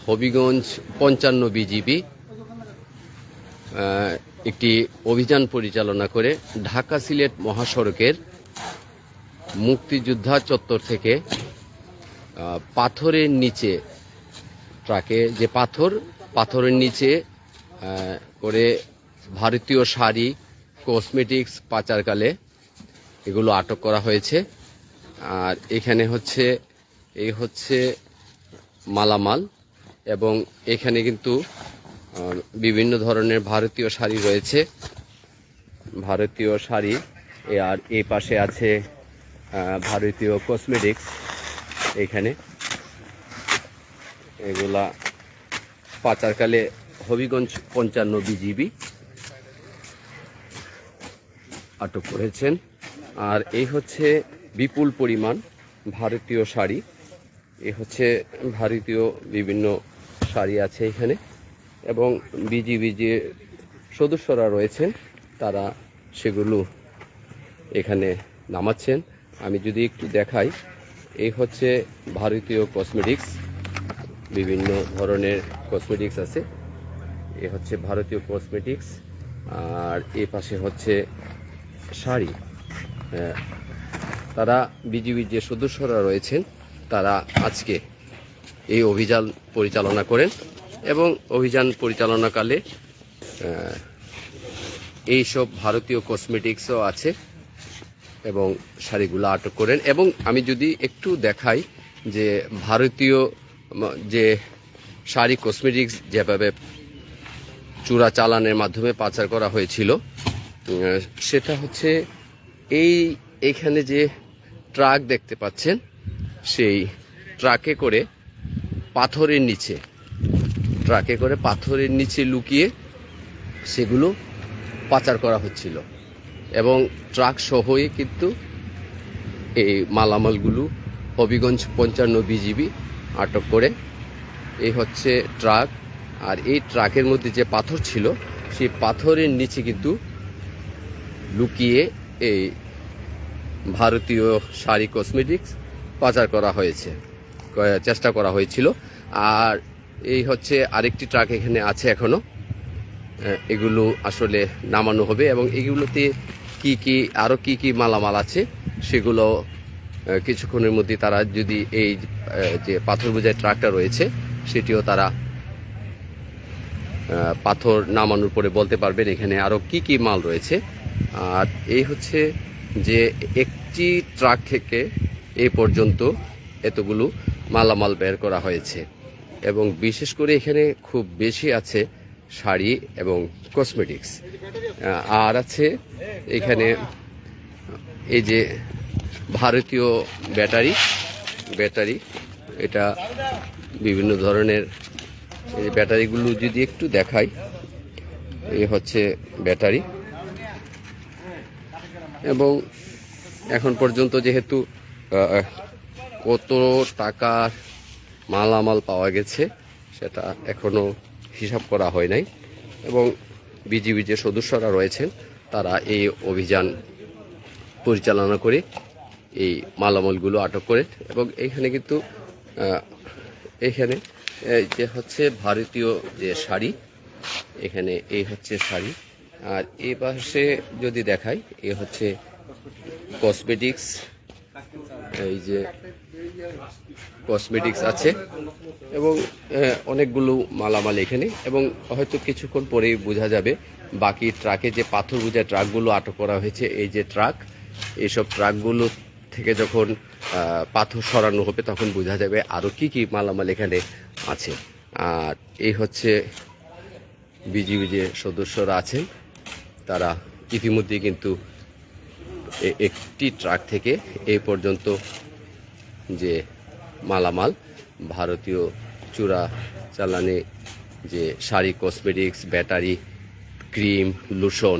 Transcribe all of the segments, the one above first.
Habiganj 55 BGB একটি অভিযান পরিচালনা করে ঢাকা সিলেট মহাসড়কের মুক্তিযোদ্ধা চত্বর থেকে পাথরের নিচে ট্রাকে যে পাথরের নিচে করে ভারতীয় শাড়ি কসমেটিক্স পাচারকালে এগুলো আটক করা হয়েছে। আর এখানে হচ্ছে মালামাল, এবং এখানে কিন্তু বিভিন্ন ধরনের ভারতীয় শাড়ি রয়েছে, ভারতীয় শাড়ি। আর এই পাশে আছে ভারতীয় কসমেটিক্স। এখানে এগুলা পাচারকালে হবিগঞ্জ 55 বিজিবি আটক করেছেন। আর এই হচ্ছে বিপুল পরিমাণ ভারতীয় শাড়ি, এ হচ্ছে ভারতীয় বিভিন্ন শাড়ি আছে এখানে, এবং বিজিবি যে সদস্যরা রয়েছেন তারা সেগুলো এখানে নামাচ্ছেন। আমি যদি একটু দেখাই, এই হচ্ছে ভারতীয় কসমেটিক্স, বিভিন্ন ধরনের কসমেটিক্স আছে। এ হচ্ছে ভারতীয় কসমেটিক্স, আর এই পাশে হচ্ছে শাড়ি। তারা বিজিবির যে সদস্যরা রয়েছেন তারা আজকে এই অভিযান পরিচালনা করেন, এবং অভিযান পরিচালনাকালে এইসব ভারতীয় কসমেটিক্সও আছে এবং শাড়িগুলো আটক করেন। এবং আমি যদি একটু দেখাই যে ভারতীয় যে শাড়ি কসমেটিক্স যেভাবে চোরা চালানের মাধ্যমে পাচার করা হয়েছিল, সেটা হচ্ছে এইখানে যে ট্রাক দেখতে পাচ্ছেন, সেই ট্রাকে করে পাথরের নিচে লুকিয়ে সেগুলো পাচার করা হচ্ছিল, এবং ট্রাক সহই কিন্তু এই মালামালগুলো হবিগঞ্জ 55 বিজিবি আটক করে। এই হচ্ছে ট্রাক, আর এই ট্রাকের মধ্যে যে পাথর ছিল সেই পাথরের নিচে কিন্তু লুকিয়ে এই ভারতীয় শাড়ি কসমেটিক্স পাচার করা চেষ্টা করা হয়েছিল। আর এই হচ্ছে আরেকটি ট্রাক এখানে আছে এখনো, এগুলো আসলে নামানো হবে, এবং এগুলোতে আরো কি মালামাল আছে সেগুলো কিছুক্ষণের মধ্যে তারা যদি এই যে পাথর বোঝাই ট্রাকটা রয়েছে সেটিও তারা পাথর নামানোর পরে বলতে পারবেন এখানে আরো কি মাল রয়েছে। আর এই হচ্ছে যে একটি ট্রাক থেকে এই পর্যন্ত এতগুলো মালামাল বের করা হয়েছে, এবং বিশেষ করে এখানে খুব বেশি আছে শাড়ি এবং কসমেটিক্স। আর আছে এখানে এই যে ভারতীয় ব্যাটারি, এটা বিভিন্ন ধরনের এই ব্যাটারিগুলো যদি একটু দেখাই, এই হচ্ছে ব্যাটারি। এবং এখন পর্যন্ত যেহেতু কত টাকার মালামাল পাওয়া গেছে সেটা এখনো হিসাব করা হয় নাই, এবং বিজিবি যে সদস্যরা রয়েছেন তারা এই অভিযান পরিচালনা করে এই মালামালগুলো আটক করেন। এবং এইখানে কিন্তু এইখানে যে হচ্ছে ভারতীয় যে শাড়ি, এখানে এই হচ্ছে শাড়ি। আর এই পাশে যদি দেখাই, এ হচ্ছে কসমেটিক্স, এই যে কসমেটিক্স আছে, এবং অনেকগুলো মালামাল এখানে। এবং হয়তো কিছুক্ষণ পরেই বোঝা যাবে বাকি ট্রাকে যে পাথর বোঝা ট্রাকগুলো আটক করা হয়েছে, এই যে ট্রাক, এইসব ট্রাকগুলো থেকে যখন পাথর সরানো হবে তখন বোঝা যাবে আরো কি মালামাল এখানে আছে। আর এই হচ্ছে বিজিবি যে সদস্যরা আছেন তারা ইতিমধ্যে কিন্তু একটি ট্রাক থেকে এই পর্যন্ত যে মালামাল ভারতীয় চোরা চালানে যে sari cosmetics battery cream lotion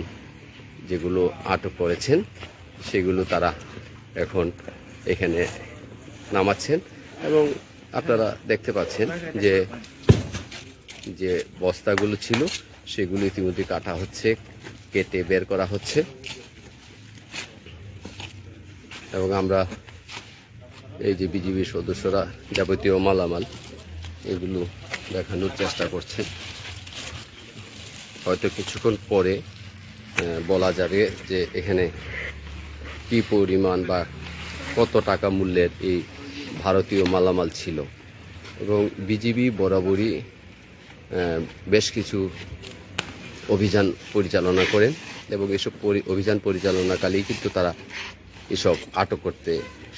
যেগুলো আটক করেছেন সেগুলো তারা এখন এখানে নামাচ্ছেন। এবং আপনারা দেখতে পাচ্ছেন যে যে বস্তাগুলো ছিল সেগুলো ইতিমধ্যে কাটা হচ্ছে, কেটে বের করা হচ্ছে। এবং আমরা এই যে বিজিবির সদস্যরা যাবতীয় মালামাল এগুলো দেখানোর চেষ্টা করছে। হয়তো কিছুক্ষণ পরে বলা যাবে যে এখানে কি পরিমাণ বা কত টাকা মূল্যের এই ভারতীয় মালামাল ছিল। এবং বিজিবি বরাবরই বেশ কিছু অভিযান পরিচালনা করেন এবং এসব অভিযান পরিচালনাকালেই কিন্তু তারা এসব আটক করতে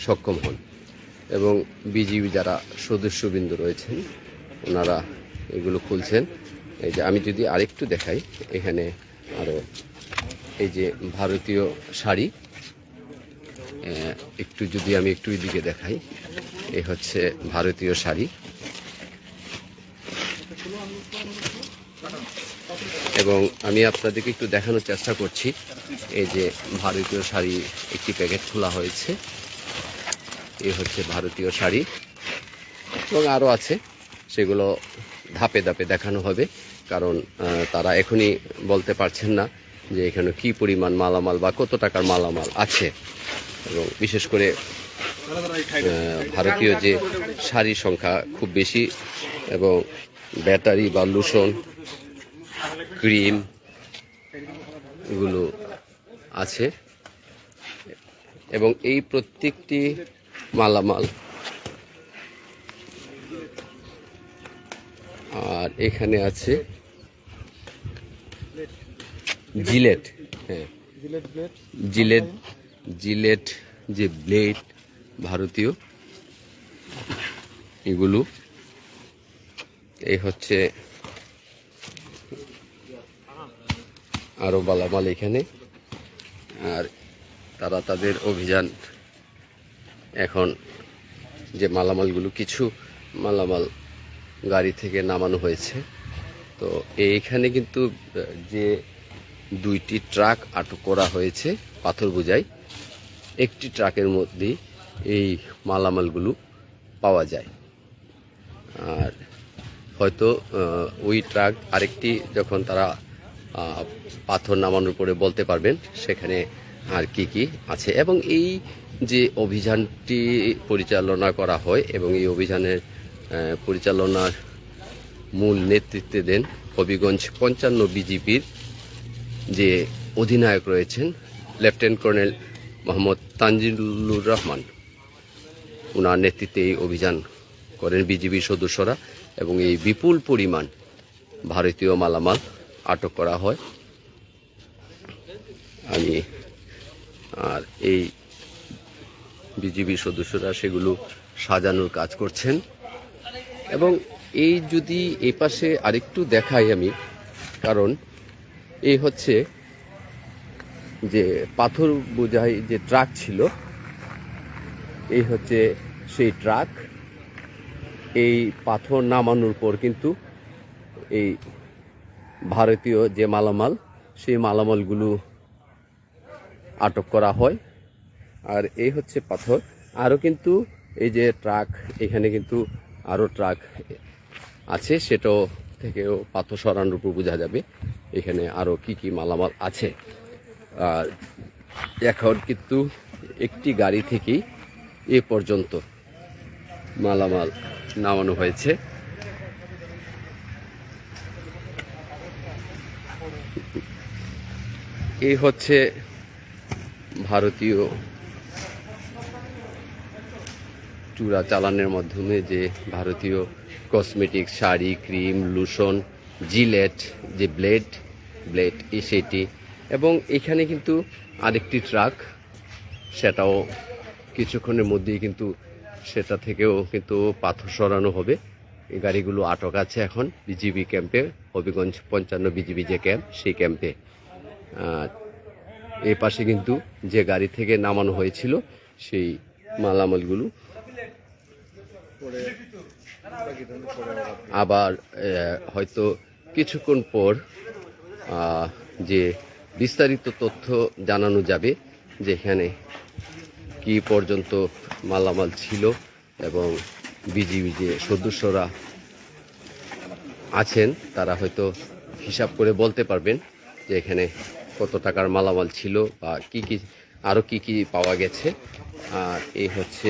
সক্ষম হন। এবং বিজিবি যারা সদস্যবৃন্দ রয়েছেন ওনারা এগুলো খুলছেন। এই যে আমি যদি আরেকটু দেখাই, এখানে আরও এই যে ভারতীয় শাড়ি, একটু যদি আমি একটু এদিকে দেখাই, এই হচ্ছে ভারতীয় শাড়ি। এবং আমি আপনাদেরকে একটু দেখানোর চেষ্টা করছি। এই যে ভারতীয় শাড়ি একটি প্যাকেট খোলা হয়েছে, এই হচ্ছে ভারতীয় শাড়ি এবং আরও আছে, সেগুলো ধাপে ধাপে দেখানো হবে। কারণ তারা এখনই বলতে পারছেন না যে এখানে কি পরিমাণ মালামাল বা কত টাকার মালামাল আছে। এবং বিশেষ করে ভারতীয় যে শাড়ির সংখ্যা খুব বেশি এবং ব্যাটারি বা লোশন, ক্রিম এগুলো আছে। এবং এই প্রত্যেকটি মালামাল, আর এখানে আছে জিলেট, হ্যাঁ জিলেট, জিলেট যে ব্লেড ভারতীয়, এগুলো এই হচ্ছে আরো মালামাল এখানে। আর তারা তাদের অভিযান, এখন যে মালামালগুলো, কিছু মালামাল গাড়ি থেকে নামানো হয়েছে। তো এইখানে কিন্তু যে দুইটি ট্রাক আটক করা হয়েছে পাথর বোঝাই, একটি ট্রাকের মধ্যেই এই মালামালগুলো পাওয়া যায়। আর হয়তো ওই ট্রাক আরেকটি যখন তারা পাথর নামানোর পরে বলতে পারবেন সেখানে আর কি কি আছে। এবং এই যে অভিযানটি পরিচালনা করা হয় এবং এই অভিযানের পরিচালনার মূল নেতৃত্বে দেন হবিগঞ্জ ৫৫ বিজিবির যে অধিনায়ক রয়েছেন লেফটেন্যান্ট কর্নেল মোহাম্মদ তানজিলুর রহমান। ওনার নেতৃত্বে এই অভিযান করেন বিজিবির সদস্যরা এবং এই বিপুল পরিমাণ ভারতীয় মালামাল আটক করা হয়। আর এই বিজিবির সদস্যরা সেগুলো সাজানোর কাজ করছেন। এবং এই যদি এই পাশে আরেকটু দেখাই আমি, কারণ এই হচ্ছে যে পাথর বোঝাই যে ট্রাক ছিল, এই হচ্ছে সেই ট্রাক। এই পাথর নামানোর পর কিন্তু এই ভারতীয় যে মালামাল, সেই মালামালগুলো আটক করা হয়। আর এই হচ্ছে পাথর। আরও কিন্তু এই যে ট্রাক, এখানে কিন্তু আরও ট্রাক আছে, সেটাও থেকেও পাথর সরানোর উপর বোঝা যাবে এখানে আরও কি কি মালামাল আছে। আর এখন কিন্তু একটি গাড়ি থেকেই এ পর্যন্ত মালামাল নামানো হয়েছে। এই হচ্ছে ভারতীয় চূড়া চালানের মাধ্যমে যে ভারতীয় cosmetic, sari, cream, lotion, JELET যে ব্লেড সেটি। এবং এখানে কিন্তু আরেকটি ট্রাক, সেটাও কিছুক্ষণের মধ্যেই কিন্তু সেটা থেকেও কিন্তু পাথর সরানো হবে। এই গাড়িগুলো আটক আছে এখন বিজিবি ক্যাম্পে, হবিগঞ্জ ৫৫ বিজিবি যে ক্যাম্প, সেই ক্যাম্পে। এই পাশে কিন্তু যে গাড়ি থেকে নামানো হয়েছিল সেই মালামালগুলো আবার হয়তো কিছুক্ষণ পর যে বিস্তারিত তথ্য জানানো যাবে যে এখানে কি পর্যন্ত মালামাল ছিল এবং বিজিবি যে সদস্যরা আছেন তারা হয়তো হিসাব করে বলতে পারবেন যে এখানে কত টাকার মালামাল ছিল বা কি কি আরও কি কি পাওয়া গেছে। আর এই হচ্ছে